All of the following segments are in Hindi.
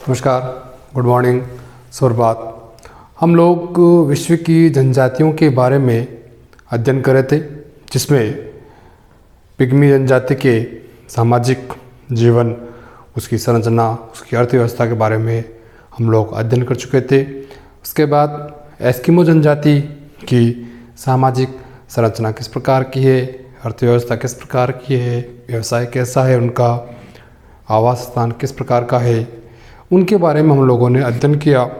नमस्कार, गुड मॉर्निंग, सुप्रभात। हम लोग विश्व की जनजातियों के बारे में अध्ययन कर रहे थे, जिसमें पिग्मी जनजाति के सामाजिक जीवन, उसकी संरचना, उसकी अर्थव्यवस्था के बारे में हम लोग अध्ययन कर चुके थे। उसके बाद एस्किमो जनजाति की सामाजिक संरचना किस प्रकार की है, अर्थव्यवस्था किस प्रकार की है, व्यवसाय कैसा है, उनका आवास स्थान किस प्रकार का है, उनके बारे में हम लोगों ने अध्ययन किया।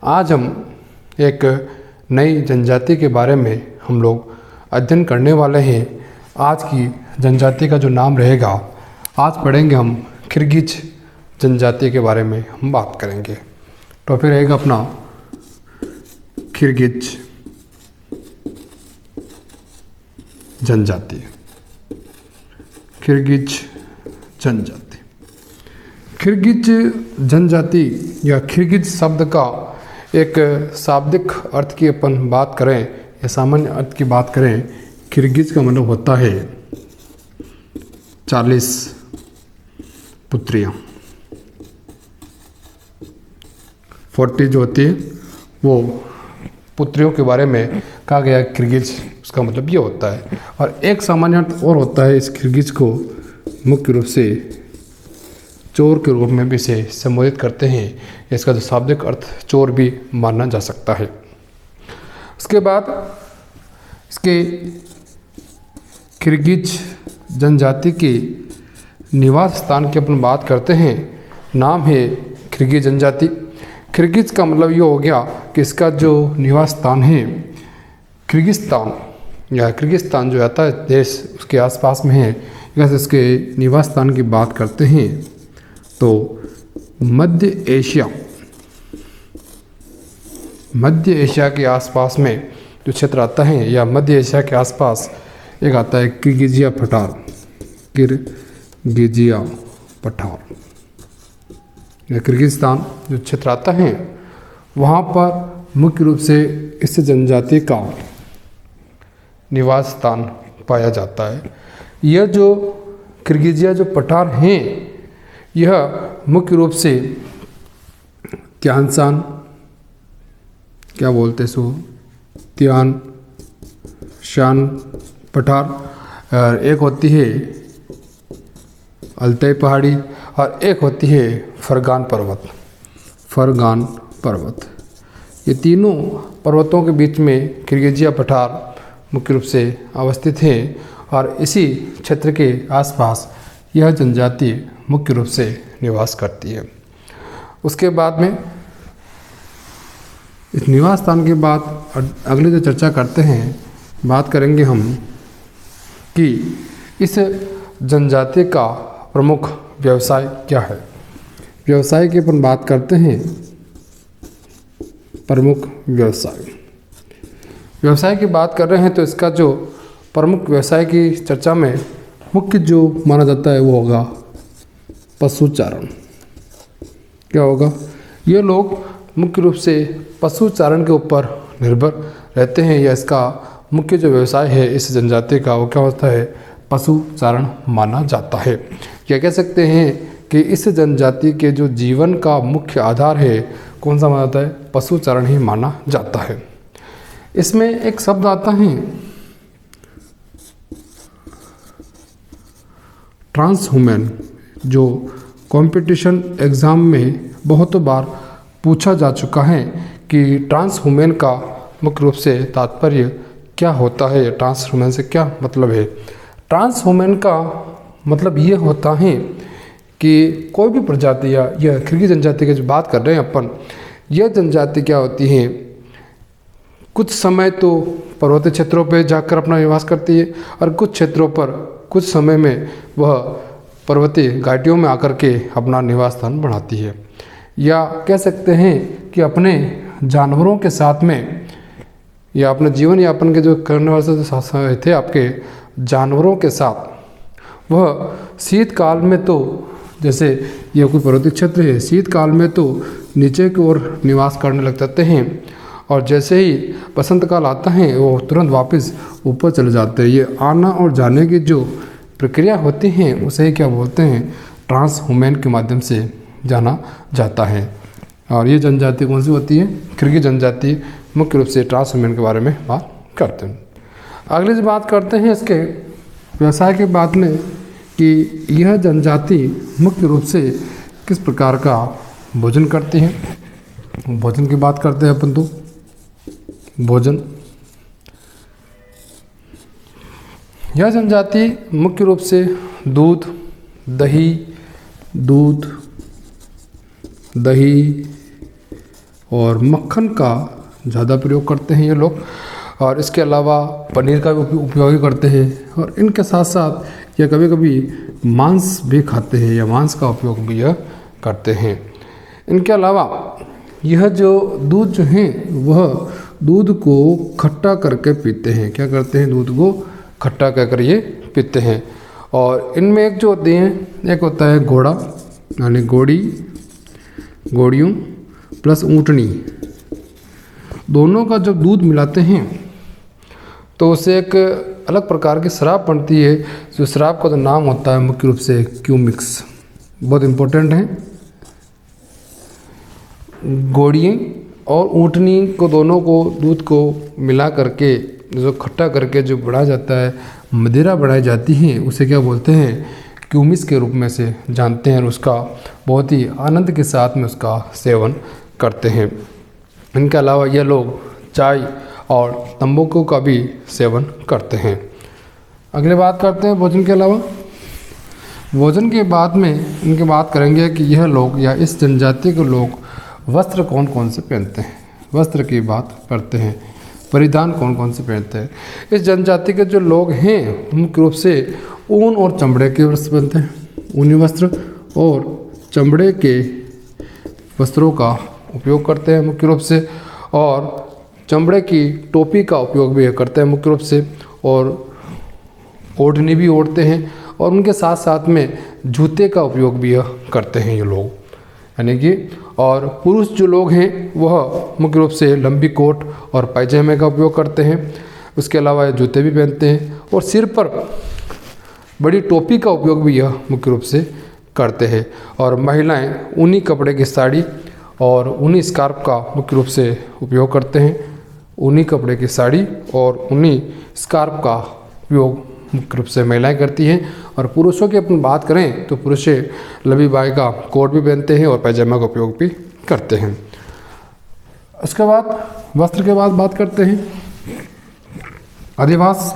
आज हम एक नई जनजाति के बारे में हम लोग अध्ययन करने वाले हैं। आज की जनजाति का जो नाम रहेगा, आज पढ़ेंगे हम किर्गिज जनजाति के बारे में हम बात करेंगे। टॉपिक रहेगा अपना किर्गिज जनजाति। किर्गिज जनजाति, किर्गिज जनजाति या किर्गिज शब्द का एक शाब्दिक अर्थ की अपन बात करें या सामान्य अर्थ की बात करें, किर्गिज का मतलब होता है 40 पुत्रियाँ। 40 जो होती है वो पुत्रियों के बारे में कहा गया किर्गिज, उसका मतलब ये होता है। और एक सामान्य अर्थ और होता है इस किर्गिज को, मुख्य रूप से चोर के रूप में भी इसे संबोधित करते हैं। इसका जो शाब्दिक अर्थ चोर भी माना जा सकता है। उसके बाद इसके किर्गिज जनजाति के निवास स्थान की अपन बात करते हैं। नाम है किर्गिज जनजाति। किर्गिज का मतलब ये हो गया कि इसका जो निवास स्थान है किर्गिस्तान या किर्गिस्तान जो आता है देश, उसके आसपास में है। अगर इसके निवास स्थान की बात करते हैं तो मध्य एशिया के आसपास में जो क्षेत्र आता है, या मध्य एशिया के आसपास एक आता है किर्गिजिया पठार। किर्गिजिया पठार या किर्गिस्तान जो क्षेत्र आता है, वहाँ पर मुख्य रूप से इस जनजाति का निवास स्थान पाया जाता है। यह जो किर्गिजिया जो पठार हैं, यह मुख्य रूप से त्यान शान, क्या बोलते सो, त्यान शान पठार, और एक होती है अल्ताई पहाड़ी, और एक होती है फरगान पर्वत। ये तीनों पर्वतों के बीच में किर्गिजिया पठार मुख्य रूप से अवस्थित है, और इसी क्षेत्र के आसपास यह जनजाति मुख्य रूप से निवास करती है। उसके बाद में इस निवास स्थान के बाद अगले जो चर्चा करते हैं, बात करेंगे हम कि इस जनजाति का प्रमुख व्यवसाय क्या है। व्यवसाय की अपन बात करते हैं। प्रमुख व्यवसाय की बात कर रहे हैं तो इसका जो प्रमुख व्यवसाय की चर्चा में मुख्य जो माना जाता है वो होगा पशुचारण। क्या होगा? ये लोग मुख्य रूप से पशुचारण के ऊपर निर्भर रहते हैं, या इसका मुख्य जो व्यवसाय है इस जनजाति का वो क्या होता है? पशुचारण माना जाता है। या कह सकते हैं कि इस जनजाति के जो जीवन का मुख्य आधार है कौन सा माना जाता है? पशुचारण ही माना जाता है। इसमें एक शब्द आता है ट्रांसह्यूमन, जो कंपटीशन एग्ज़ाम में बहुत बार पूछा जा चुका है कि ट्रांसह्यूमन का मुख्य रूप से तात्पर्य क्या होता है, ट्रांसह्यूमन से क्या मतलब है। ट्रांसह्यूमन का मतलब ये होता है कि कोई भी प्रजाति या यह किर्गिज जनजाति की जो बात कर रहे हैं अपन, यह जनजाति क्या होती है, कुछ समय तो पर्वतीय क्षेत्रों पर जाकर अपना निवास करती है, और कुछ क्षेत्रों पर कुछ समय में वह पर्वतीय घाटियों में आकर के अपना निवास स्थान बढ़ाती है। या कह सकते हैं कि अपने जानवरों के साथ में, या अपने जीवन यापन के जो करने वाले थे आपके जानवरों के साथ, वह शीतकाल में तो, जैसे यह कोई पर्वतीय क्षेत्र है, शीतकाल में तो नीचे की ओर निवास करने लग जाते हैं, और जैसे ही बसंत काल आता है वो तुरंत वापस ऊपर चले जाते हैं। ये आना और जाने की जो प्रक्रिया होती हैं उसे क्या बोलते हैं? ट्रांसह्यूमन के माध्यम से जाना जाता है। और ये जनजाति कौन सी होती है? किर्गिज जनजाति मुख्य रूप से ट्रांसह्यूमन के बारे में बात करते हैं। अगले जो बात करते हैं इसके व्यवसाय के बाद में कि यह जनजाति मुख्य रूप से किस प्रकार का भोजन करती है। भोजन की बात करते हैं अपन तो भोजन। यह जनजाति मुख्य रूप से दूध, दही और मक्खन का ज़्यादा प्रयोग करते हैं ये लोग। और इसके अलावा पनीर का भी उपयोग करते हैं। और इनके साथ साथ यह कभी कभी मांस भी खाते हैं या मांस का उपयोग भी यह करते हैं। इनके अलावा यह जो दूध जो है वह दूध को खट्टा करके पीते हैं। क्या करते हैं? दूध को खट्टा कर ये पीते हैं। और इनमें एक जो होते हैं, एक होता है घोड़ा यानी घोड़ियों प्लस ऊँटनी, दोनों का जब दूध मिलाते हैं तो उसे एक अलग प्रकार की शराब बनती है। जो शराब का जो नाम होता है मुख्य रूप से क्यूमिक्स, बहुत इम्पोर्टेंट है। घोड़ियों और ऊँटनी को दोनों को दूध को मिला करके जो खट्टा करके जो बढ़ाया जाता है, मदिरा बढ़ाई जाती है, उसे क्या बोलते हैं? क्यूमिक्स के रूप में से जानते हैं। और उसका बहुत ही आनंद के साथ में उसका सेवन करते हैं। इनके अलावा ये लोग चाय और तंबाकू का भी सेवन करते हैं। अगले बात करते हैं भोजन के अलावा। भोजन के बाद में इनके बात करेंगे कि यह लोग या इस जनजाति के लोग वस्त्र कौन कौन से पहनते हैं। वस्त्र की बात करते हैं, परिधान कौन कौन से पहनते हैं। इस जनजाति के जो लोग हैं मुख्य रूप से ऊन और चमड़े के वस्त्र पहनते हैं। ऊनी वस्त्र और चमड़े के वस्त्रों का उपयोग करते हैं मुख्य रूप से। और चमड़े की टोपी का उपयोग भी करते हैं मुख्य रूप से। और ओढ़नी भी ओढ़ते हैं। और उनके साथ साथ में जूते का उपयोग भी करते हैं ये लोग, यानी कि। और पुरुष जो लोग हैं वह मुख्य रूप से लंबी कोट और पायजामे का उपयोग करते हैं। उसके अलावा जूते भी पहनते हैं। और सिर पर बड़ी टोपी का उपयोग भी यह मुख्य रूप से करते हैं। और महिलाएं ऊनी कपड़े की साड़ी और ऊनी स्कार्फ का मुख्य रूप से उपयोग करते हैं। ऊनी कपड़े की साड़ी और ऊनी स्कार्फ का उपयोग मुख्य रूप से महिलाएं करती हैं। और पुरुषों की अपन बात करें तो पुरुष लंबी बाई का कोट भी पहनते हैं और पैजामा का उपयोग भी करते हैं। उसके बाद वस्त्र के बाद बात करते हैं अधिवास।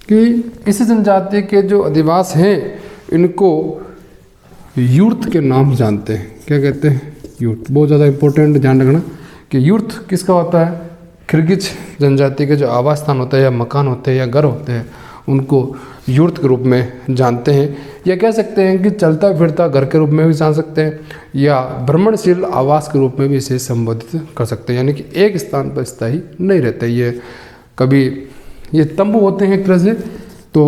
कि इस जनजाति के जो अधिवास हैं इनको यूर्थ के नाम जानते हैं। क्या कहते हैं? यूर्थ। बहुत ज़्यादा इंपॉर्टेंट, ध्यान रखना कि यूर्थ किसका होता है? किर्गिज जनजाति के जो आवास स्थान होते हैं या मकान होते हैं या घर होते हैं उनको यूर्थ के रूप में जानते हैं। या कह सकते हैं कि चलता फिरता घर के रूप में भी जान सकते हैं या भ्रमणशील आवास के रूप में भी इसे संबोधित कर सकते हैं, यानी कि एक स्थान पर स्थायी नहीं रहते। ये कभी ये तंबू होते हैं एक तरह से। तो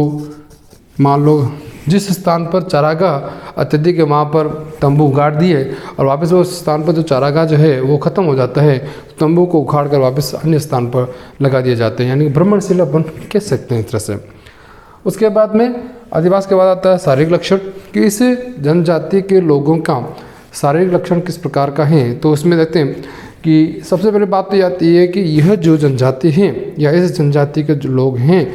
मान लो जिस स्थान पर चारागाह अत्यधिक है वहाँ पर तंबू गाड़ दिए और वापस वो स्थान पर जो चारागाह जो है वो ख़त्म हो जाता है, तंबू को उखाड़ कर वापस अन्य स्थान पर लगा दिए जाते हैं, यानी भ्रमणशील अपन कह सकते हैं इस तरह से। उसके बाद में आदिवास के बाद आता है शारीरिक लक्षण कि इस जनजाति के लोगों का शारीरिक लक्षण किस प्रकार का है। तो उसमें देखते हैं कि सबसे पहले बात तो आती है कि यह जो जनजाति है या इस जनजाति के जो लोग हैं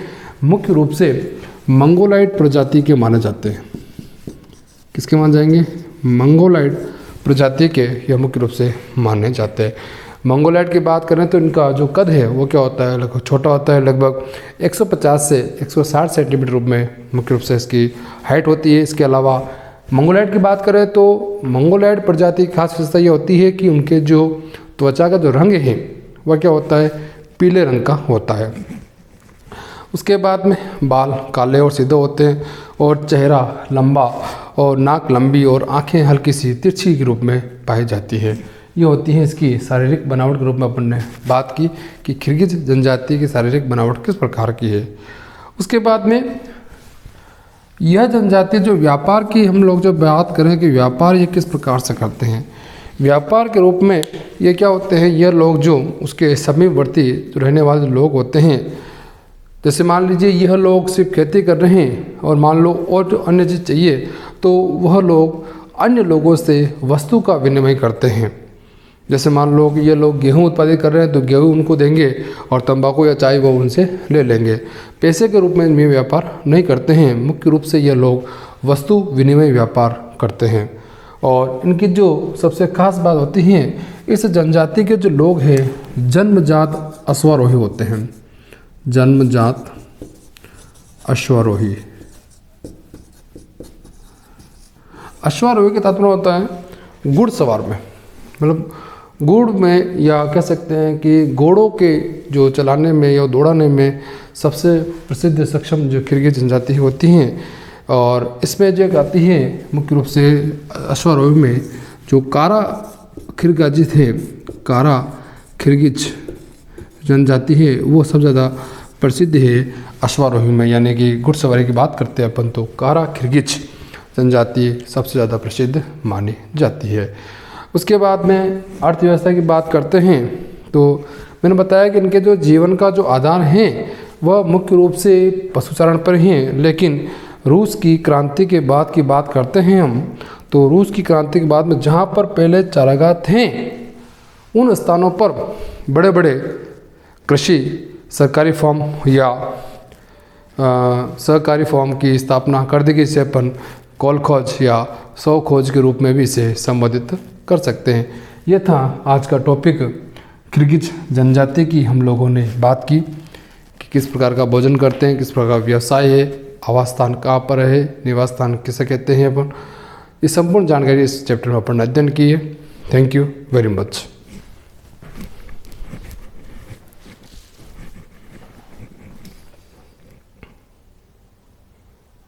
मुख्य रूप से मंगोलाइड प्रजाति के माने जाते हैं। किसके माने जाएंगे? मंगोलाइड प्रजाति के यह मुख्य रूप से माने जाते हैं। मंगोलाइड की बात करें तो इनका जो कद है वो क्या होता है? लगभग छोटा होता है, लगभग 150 से 160 सेंटीमीटर रूप में मुख्य रूप से इसकी हाइट होती है। इसके अलावा मंगोलाइड की बात करें तो मंगोलाइड प्रजाति की खास विशेषता ये होती है कि उनके जो त्वचा का जो रंग है वह क्या होता है? पीले रंग का होता है। उसके बाद में बाल काले और सीधे होते हैं और चेहरा लंबा और नाक लंबी और आंखें हल्की सी तिरछी के रूप में पाई जाती है। ये होती है इसकी शारीरिक बनावट के रूप में अपन ने बात की कि किर्गिज जनजाति की शारीरिक बनावट किस प्रकार की है। उसके बाद में यह जनजाति जो व्यापार की हम लोग जब बात करें कि व्यापार ये किस प्रकार से करते हैं, व्यापार के रूप में ये क्या होते हैं? यह लोग जो उसके समीपवर्ती जो रहने वाले लोग होते हैं जैसे मान लीजिए यह लोग सिर्फ खेती कर रहे हैं और मान लो और जो अन्य चीज़ चाहिए तो वह लोग अन्य लोगों से वस्तु का विनिमय करते हैं। जैसे मान लो कि ये लोग गेहूं उत्पादित कर रहे हैं तो गेहूं उनको देंगे और तंबाकू या चाय वो उनसे ले लेंगे। पैसे के रूप में इनमें व्यापार नहीं करते हैं, मुख्य रूप से ये लोग वस्तु विनिमय व्यापार करते हैं। और इनकी जो सबसे खास बात होती है, इस जनजाति के जो लोग हैं जन्मजात अश्वारोही होते हैं। जन्मजात अश्वारोही। अश्वारोही का तात्पर्य होता है घुड़सवार में, मतलब घुड़ में, या कह सकते हैं कि घोड़ों के जो चलाने में या दौड़ाने में सबसे प्रसिद्ध सक्षम जो किर्गिज जनजाति होती हैं। और इसमें जो आती है मुख्य रूप से अश्वारोही में जो कारा खिरगाजी थे, कारा खिरगिज जनजाति है वो सबसे ज़्यादा प्रसिद्ध है अश्वारोही में। यानी कि घुड़सवारी की बात करते हैं अपन तो कारा खिरगिज जनजाति सबसे ज़्यादा प्रसिद्ध मानी जाती है। उसके बाद में अर्थव्यवस्था की बात करते हैं तो मैंने बताया कि इनके जो जीवन का जो आधार है वह मुख्य रूप से पशुचारण पर ही है। लेकिन रूस की क्रांति के बाद की बात करते हैं हम, तो रूस की क्रांति के बाद में जहाँ पर पहले चारागाह थे उन स्थानों पर बड़े बड़े कृषि सरकारी फॉर्म या सहकारी फॉर्म की स्थापना कर दी गई। इसे अपन कॉलखोज या सौखोज के रूप में भी इसे संबोधित कर सकते हैं। यह था आज का टॉपिक, किर्गिज जनजाति की हम लोगों ने बात की कि किस प्रकार का भोजन करते हैं, किस प्रकार का व्यवसाय है, आवास स्थान कहाँ पर है, निवास स्थान किसे कहते हैं अपन। ये संपूर्ण जानकारी इस चैप्टर में अपन अध्ययन की है। Thank you very much.